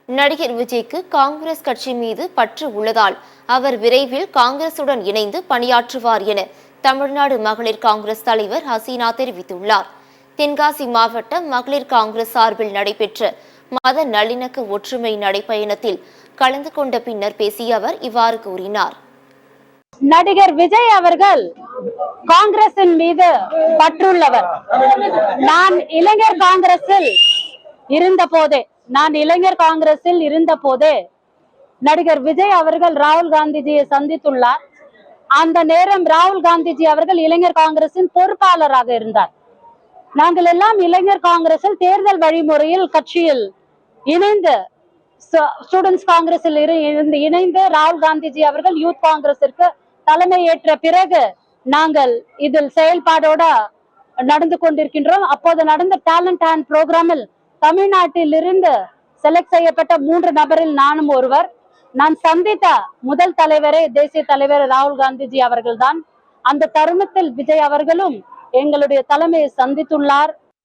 நடிகர் விஜய்க்கு காங்கிரஸ் கட்சி மீது பற்று உள்ளதால் அவர் விரைவில் காங்கிரசுடன் இணைந்து பணியாற்றுவார் என தமிழ்நாடு மகளிர் காங்கிரஸ் தலைவர் ஹசீனா தெரிவித்துள்ளார். தென்காசி மாவட்ட மகளிர் காங்கிரஸ் சார்பில் நடைபெற்ற மத நல்லிணக்க ஒற்றுமை நடைப்பயணத்தில் கலந்து கொண்ட பின்னர் பேசிய அவர் இவ்வாறு கூறினார். நடிகர் விஜய் அவர்கள் காங்கிரசின் மீது பற்றுள்ளவர். நான் இளைஞர் காங்கிரஸில் இருந்த போதே நடிகர் விஜய் அவர்கள் ராகுல் காந்திஜியை சந்தித்துள்ளார். அந்த நேரம் ராகுல் காந்திஜி அவர்கள் இளைஞர் காங்கிரசின் பொறுப்பாளராக இருந்தார். நாங்கள் எல்லாம் இளைஞர் காங்கிரஸில் தேர்தல் வழிமுறையில் கட்சியில் இணைந்து ஸ்டூடெண்ட்ஸ் காங்கிரஸில் இணைந்து ராகுல் காந்திஜி அவர்கள் யூத் காங்கிரசிற்கு தலைமை ஏற்ற பிறகு நாங்கள் இதில் செயல்பாடோட நடந்து கொண்டிருக்கின்றோம். அப்போது நடந்த டேலண்ட் ஹண்ட் புரோகிராமில் தமிழ்நாட்டில் இருந்து செலக்ட் செய்யப்பட்ட 3 நபரில் நானும் ஒருவர். நான் சந்தித்த முதல் தலைவரே தேசிய தலைவர் ராகுல் காந்திஜி அவர்கள்தான். அந்த தருணத்தில் விஜய் அவர்களும் எங்களுடைய தலைமையை சந்தித்துள்ளார்.